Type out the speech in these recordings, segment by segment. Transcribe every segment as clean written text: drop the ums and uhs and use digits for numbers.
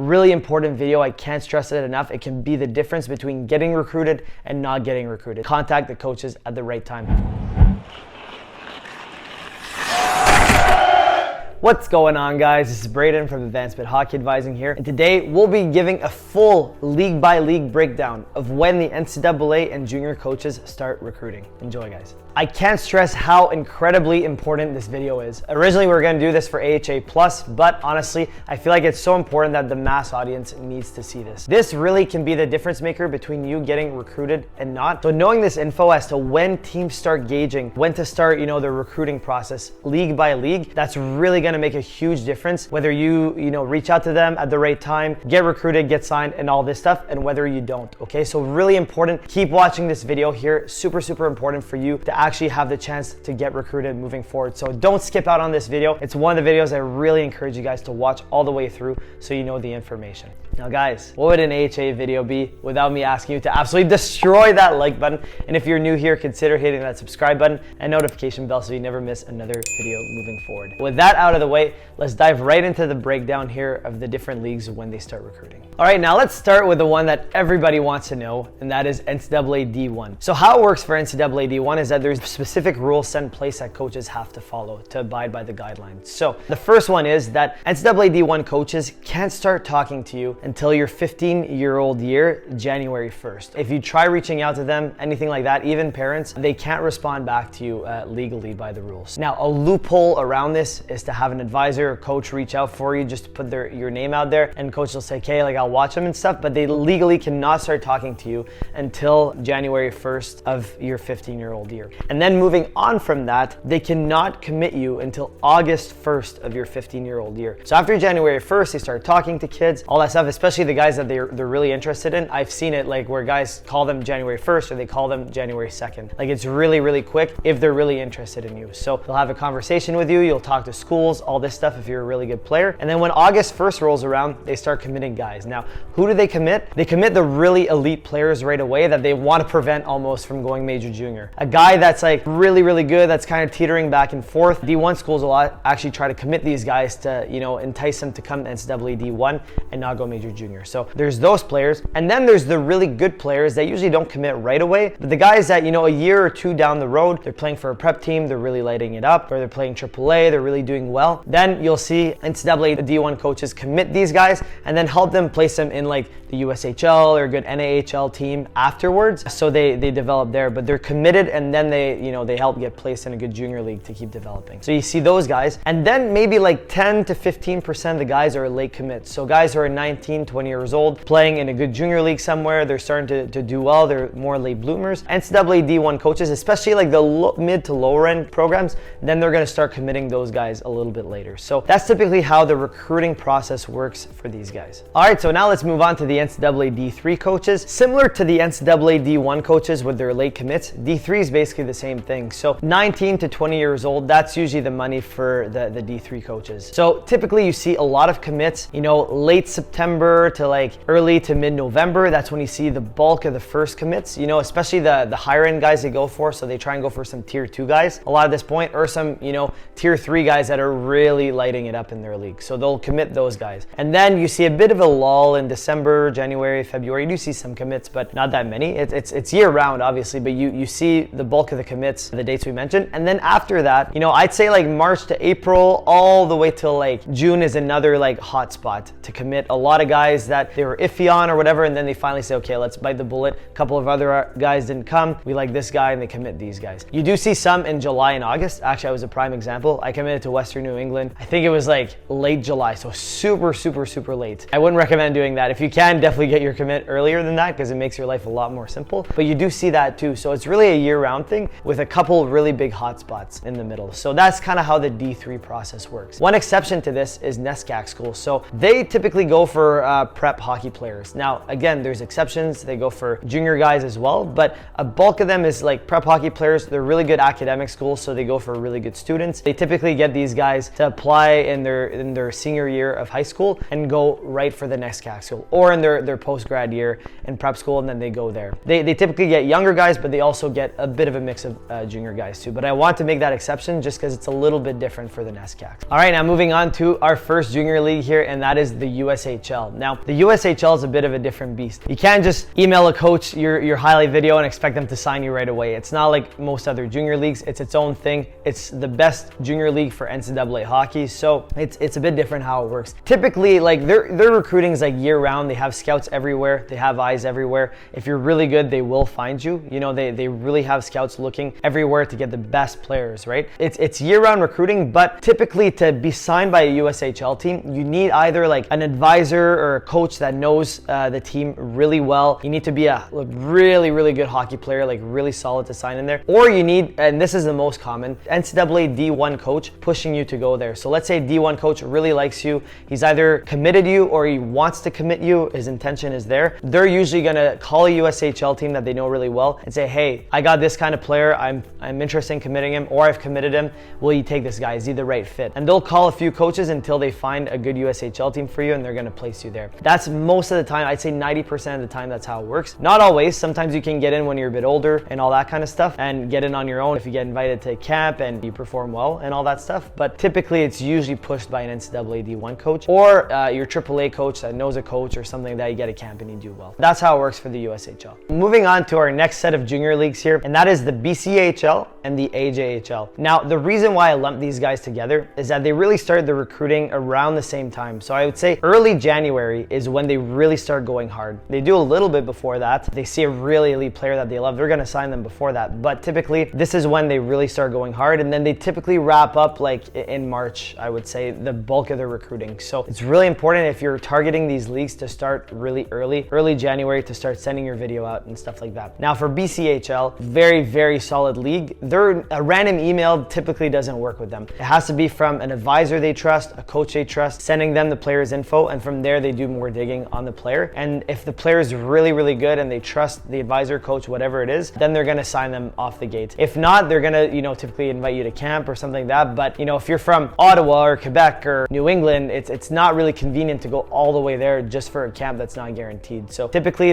Really important video. I can't stress it enough. It can be the difference between getting recruited and not getting recruited. Contact the coaches at the right time. What's going on, guys? This is Braden from Advanced Bit Hockey Advising here, and today we'll be giving a full league by league breakdown of when the NCAA and junior coaches start recruiting. Enjoy, guys. I can't stress how incredibly important this video is. Originally, we were going to do this for AHA+, but honestly, I feel like it's so important that the mass audience needs to see this. This really can be the difference maker between you getting recruited and not. So knowing this info as to when teams start gauging, when to start, the recruiting process league by league, that's really going to make a huge difference whether you reach out to them at the right time, get recruited, get signed, and all this stuff, and whether you don't. Okay, so really important. Keep watching this video here. Super important for you to actually have the chance to get recruited moving forward. So don't skip out on this video. It's one of the videos I really encourage you guys to watch all the way through so you know the information. Now guys, what would an AHA video be without me asking you to absolutely destroy that like button? And if you're new here, consider hitting that subscribe button and notification bell so you never miss another video moving forward. With that out of the way, let's dive right into the breakdown here of the different leagues when they start recruiting. All right, now let's start with the one that everybody wants to know, and that is NCAA D1. So how it works for NCAA D1 is that there's specific rules set in place that coaches have to follow to abide by the guidelines. So the first one is that NCAA D1 coaches can't start talking to you until your 15-year-old year, January 1st. If you try reaching out to them, anything like that, even parents, they can't respond back to you legally by the rules. Now, a loophole around this is to have an advisor or coach reach out for you just to put your name out there, and coach will say, okay, like I'll watch them and stuff, but they legally cannot start talking to you until January 1st of your 15-year-old year. And then moving on from that, they cannot commit you until August 1st of your 15-year-old year. So after January 1st, they start talking to kids, all that stuff, especially the guys that they're really interested in. I've seen it like where guys call them January 1st or they call them January 2nd. Like it's really quick if they're really interested in you. So they'll have a conversation with you, you'll talk to schools, all this stuff if you're a really good player. And then when August 1st rolls around, they start committing guys. Now, who do they commit? They commit the really elite players right away that they want to prevent almost from going major junior. A guy that's like really good, that's kind of teetering back and forth. D1 schools will actually try to commit these guys to, entice them to come to NCAA D1 and not go major junior. So there's those players. And then there's the really good players that usually don't commit right away. But the guys that, a year or two down the road, they're playing for a prep team, they're really lighting it up, or they're playing AAA, they're really doing well. Then you'll see NCAA D1 coaches commit these guys and then help them place them in like the USHL or a good NAHL team afterwards. So they develop there, but they're committed, and then they help get placed in a good junior league to keep developing. So you see those guys, and then maybe like 10 to 15% of the guys are late commits. So guys who are 19, 20 years old, playing in a good junior league somewhere, they're starting to do well, they're more late bloomers. NCAA D1 coaches, especially like the mid to lower end programs, then they're gonna start committing those guys a little bit later. So that's typically how the recruiting process works for these guys. All right, so now let's move on to the NCAA D3 coaches. Similar to the NCAA D1 coaches with their late commits, D3 is basically the same thing. So 19 to 20 years old, that's usually the money for the D3 coaches. So typically you see a lot of commits, late September to like early to mid-November. That's when you see the bulk of the first commits, especially the higher end guys they go for. So they try and go for some tier 2 guys a lot at this point, or some, tier 3 guys that are really lighting it up in their league. So they'll commit those guys. And then you see a bit of a lull in December, January, February. You do see some commits, but not that many. It's year round, obviously, but you see the bulk of the commits, the dates we mentioned. And then after that, I'd say like March to April, all the way till like June is another like hot spot to commit a lot of guys that they were iffy on or whatever, and then they finally say, okay, let's bite the bullet. A couple of other guys didn't come. We like this guy, and they commit these guys. You do see some in July and August. Actually, I was a prime example. I committed to Western New England. I think it was like late July, so super late. I wouldn't recommend doing that. If you can, definitely get your commit earlier than that because it makes your life a lot more simple. But you do see that too. So it's really a year-round thing with a couple really big hotspots in the middle. So that's kind of how the D3 process works. One exception to this is NESCAC schools. So they typically go for prep hockey players. Now, again, there's exceptions. They go for junior guys as well, but a bulk of them is like prep hockey players. They're really good academic schools, so they go for really good students. They typically get these guys guys to apply in their senior year of high school and go right for the next CAC school, or in their post-grad year in prep school, and then they go there. They typically get younger guys, but they also get a bit of a mix of junior guys too. But I want to make that exception just because it's a little bit different for the NESCAC. All right, now moving on to our first junior league here, and that is the USHL. Now, the USHL is a bit of a different beast. You can't just email a coach your highlight video and expect them to sign you right away. It's not like most other junior leagues. It's its own thing. It's the best junior league for NCAA hockey, so it's a bit different how it works. Typically, like their recruiting is like year round. They have scouts everywhere. They have eyes everywhere. If you're really good, they will find you. You know, they really have scouts looking everywhere to get the best players, right? It's year-round recruiting, but typically to be signed by a USHL team, you need either like an advisor or a coach that knows the team really well. You need to be a really, really good hockey player, like really solid to sign in there. Or you need, and this is the most common, NCAA D1 coach pushing you to go there. So let's say D1 coach really likes you. He's either committed you or he wants to commit you. His intention is there. They're usually going to call a USHL team that they know really well and say, hey, I got this kind of player. I'm interested in committing him, or I've committed him. Will you take this guy? Is he the right fit? And they'll call a few coaches until they find a good USHL team for you, and they're going to place you there. That's most of the time. I'd say 90% of the time that's how it works. Not always. Sometimes you can get in when you're a bit older and all that kind of stuff, and get in on your own if you get invited to camp and you perform well and all that stuff. But typically it's usually pushed by an NCAA D1 coach or your AAA coach that knows a coach or something that you get a camp and you do well. That's how it works for the USHL. Moving on to our next set of junior leagues here, and that is the BCHL and the AJHL. Now, the reason why I lump these guys together is that they really started the recruiting around the same time. So I would say early January is when they really start going hard. They do a little bit before that. They see a really elite player that they love, they're gonna sign them before that. But typically, this is when they really start going hard, and then they typically wrap up like in March, I would say, the bulk of their recruiting. So it's really important if you're targeting these leagues to start really early January, to start sending your video out and stuff like that. Now for BCHL, very solid league. A random email typically doesn't work with them. It has to be from an advisor they trust, a coach they trust, sending them the player's info, and from there they do more digging on the player. And if the player is really good and they trust the advisor, coach, whatever it is, then they're gonna sign them off the gate. If not, they're gonna, typically invite you to camp or something like that. But if you're from Ottawa or Quebec or New England, it's not really convenient to go all the way there just for a camp that's not guaranteed. So typically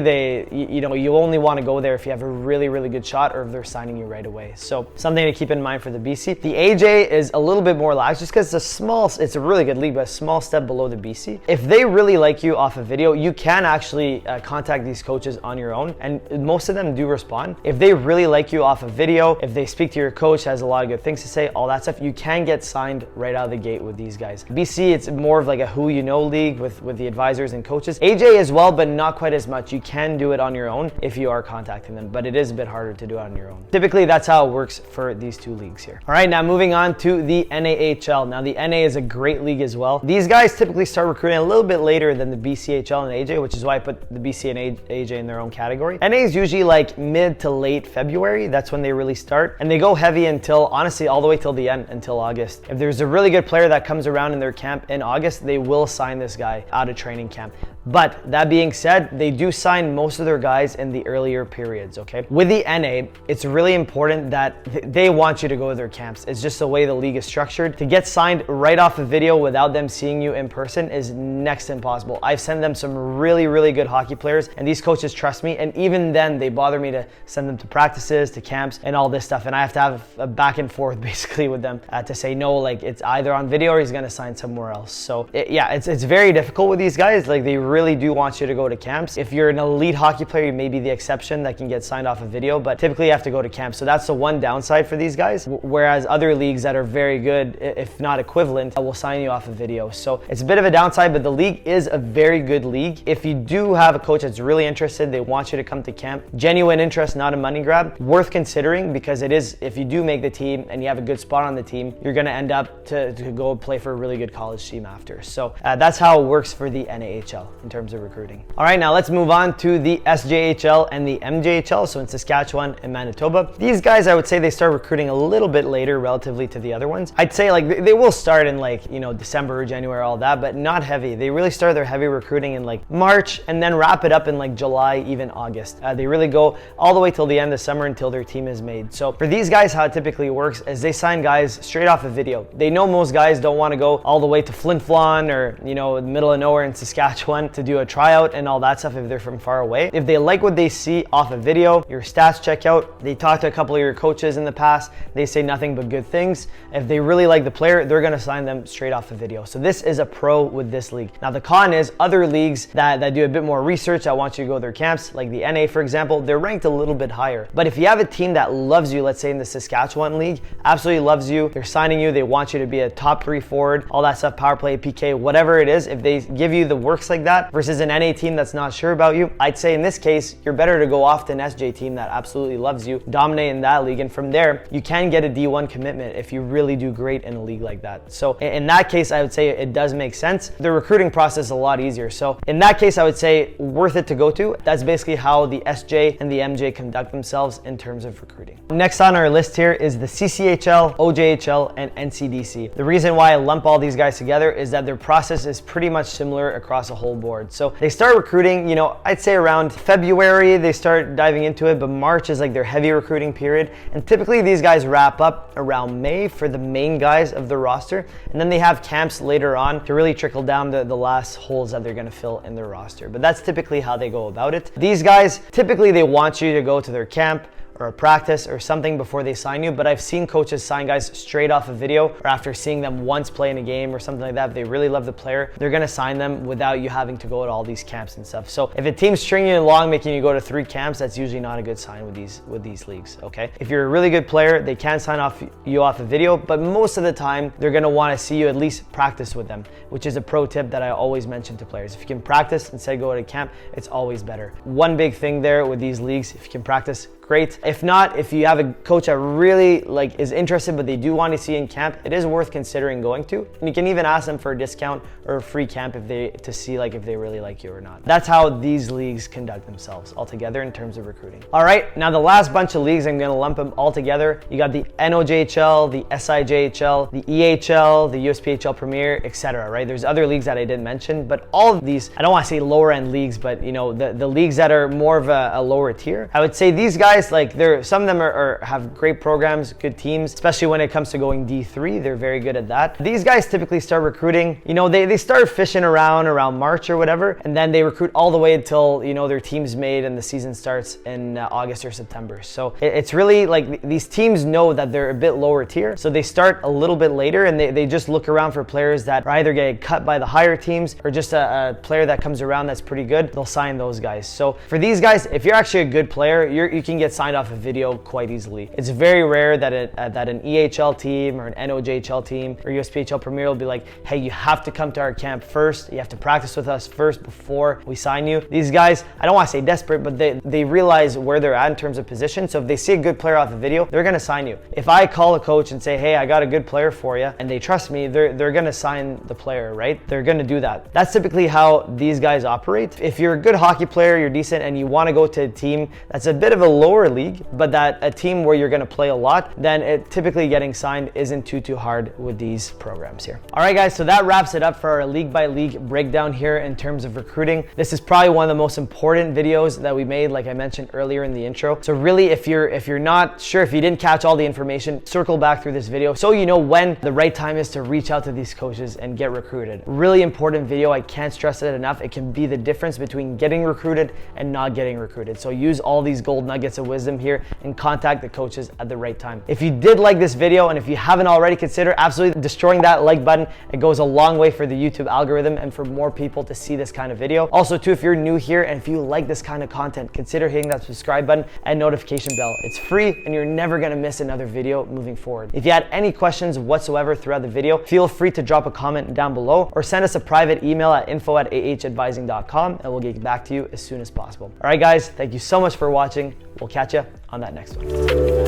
you only want to go there if you have a really good shot or if they're signing you right away. So something to keep in mind for the BC. The AJ is a little bit more lax just because it's a really good league, but a small step below the BC. If they really like you off a video, you can actually contact these coaches on your own, and most of them do respond. If they really like you off a video, if they speak to your coach, has a lot of good things to say, all that stuff, you can get signed right out of the gate with these guys. BC, it's more of like a who you know league with the advisors and coaches. AJ as well, but not quite as much. You can do it on your own if you are contacting them, but it is a bit harder to do it on your own. Typically, that's how it works for these two leagues here. All right, now moving on to the NAHL. Now, the NA is a great league as well. These guys typically start recruiting a little bit later than the BCHL and AJ, which is why I put the BC and AJ in their own category. NA is usually like mid to late February. That's when they really start, and they go heavy until, honestly, all the way till the end, until August. If there's a really good player that comes around in their camp in August, they will sign this guy out of training camp. But that being said, they do sign most of their guys in the earlier periods, okay? With the NA, it's really important that they want you to go to their camps. It's just the way the league is structured. To get signed right off a video without them seeing you in person is next to impossible. I've sent them some really good hockey players, and these coaches trust me, and even then they bother me to send them to practices, to camps, and all this stuff, and I have to have a back and forth basically with them to say no, like it's either on video or he's gonna sign somewhere else. So it's very difficult with these guys. Like they really do want you to go to camps. If you're an elite hockey player, you may be the exception that can get signed off a video, but typically you have to go to camp. So that's the one downside for these guys, whereas other leagues that are very good, if not equivalent, will sign you off a video. So it's a bit of a downside, but the league is a very good league. If you do have a coach that's really interested, they want you to come to camp, genuine interest, not a money grab, worth considering, because it is, if you do make the team and you have a good spot on the team, you're gonna end up to go play for a really good college team after. So that's how it works for the NAHL. in terms of recruiting. All right, now let's move on to the SJHL and the MJHL, so in Saskatchewan and Manitoba. These guys, I would say they start recruiting a little bit later relatively to the other ones. I'd say like they will start in like, you know, December or January, all that, but not heavy. They really start their heavy recruiting in like March and then wrap it up in like July, even August. They really go all the way till the end of summer until their team is made. So for these guys, how it typically works is they sign guys straight off a video. They know most guys don't want to go all the way to Flin Flon or, you know, the middle of nowhere in Saskatchewan to do a tryout and all that stuff if they're from far away. If they like what they see off a video, your stats check out, they talk to a couple of your coaches in the past, they say nothing but good things. If they really like the player, they're going to sign them straight off a video. So this is a pro with this league. Now the con is other leagues that do a bit more research, that want you to go to their camps, like the NA for example, they're ranked a little bit higher. But if you have a team that loves you, let's say in the Saskatchewan league, absolutely loves you, they're signing you, they want you to be a top 3 forward, all that stuff, power play, PK, whatever it is, if they give you the works like that versus an NA team that's not sure about you, I'd say in this case, you're better to go off to an SJ team that absolutely loves you, dominate in that league, and from there, you can get a D1 commitment if you really do great in a league like that. So in that case, I would say it does make sense. The recruiting process is a lot easier. So in that case, I would say worth it to go to. That's basically how the SJ and the MJ conduct themselves in terms of recruiting. Next on our list here is the CCHL, OJHL, and NCDC. The reason why I lump all these guys together is that their process is pretty much similar across a whole board. So they start recruiting, you know, I'd say around February, they start diving into it, but March is like their heavy recruiting period. And typically these guys wrap up around May for the main guys of the roster. And then they have camps later on to really trickle down the last holes that they're going to fill in their roster. But that's typically how they go about it. These guys, typically they want you to go to their camp or a practice or something before they sign you, but I've seen coaches sign guys straight off a video or after seeing them once play in a game or something like that. If they really love the player, they're gonna sign them without you having to go to all these camps and stuff. So if a team's stringing you along, making you go to 3 camps, that's usually not a good sign with these leagues, okay? If you're a really good player, they can sign you off a video, but most of the time, they're gonna wanna see you at least practice with them, which is a pro tip that I always mention to players. If you can practice instead of go to camp, it's always better. One big thing there with these leagues, if you can practice, great. If not, if you have a coach that really like is interested but they do want to see you in camp, it is worth considering going to. And you can even ask them for a discount or a free camp to see like if they really like you or not. That's how these leagues conduct themselves altogether in terms of recruiting. All right, now the last bunch of leagues, I'm going to lump them all together. You got the NOJHL, the SJHL, the EHL, the USPHL Premier, etc. Right? There's other leagues that I didn't mention, but all of these, I don't want to say lower end leagues, but you know the leagues that are more of a lower tier. I would say these guys, like some of them have great programs, good teams, especially when it comes to going D3. They're very good at that. These guys typically start recruiting, you know, they start fishing around March or whatever, and then they recruit all the way until, you know, their team's made and the season starts in August or September. So it's really like these teams know that they're a bit lower tier, so they start a little bit later and they just look around for players that are either get cut by the higher teams or just a player that comes around that's pretty good. They'll sign those guys. So for these guys, if you're actually a good player, you can get signed off a video quite easily. It's very rare that an EHL team or an NOJHL team or USPHL Premier will be like, hey, you have to come to our camp first. You have to practice with us first before we sign you. These guys, I don't want to say desperate, but they realize where they're at in terms of position. So if they see a good player off a video, they're going to sign you. If I call a coach and say, hey, I got a good player for you, and they trust me, they're going to sign the player, right? They're going to do that. That's typically how these guys operate. If you're a good hockey player, you're decent, and you want to go to a team that's a bit of a lower league, but that a team where you're going to play a lot, then typically getting signed isn't too hard with these programs here. All right, guys, so that wraps it up for our league by league breakdown here in terms of recruiting. This is probably one of the most important videos that we made, like I mentioned earlier in the intro. So really, if you're not sure, if you didn't catch all the information, circle back through this video so you know when the right time is to reach out to these coaches and get recruited. Really important video. I can't stress it enough. It can be the difference between getting recruited and not getting recruited. So use all these gold nuggets of wisdom here and contact the coaches at the right time. If you did like this video, and if you haven't already, consider absolutely destroying that like button. It goes a long way for the YouTube algorithm and for more people to see this kind of video. Also too, if you're new here and if you like this kind of content, consider hitting that subscribe button and notification bell. It's free and you're never gonna miss another video moving forward. If you had any questions whatsoever throughout the video, feel free to drop a comment down below or send us a private email at info@ahadvising.com and we'll get back to you as soon as possible. All right, guys, thank you so much for watching. We'll catch you on that next one.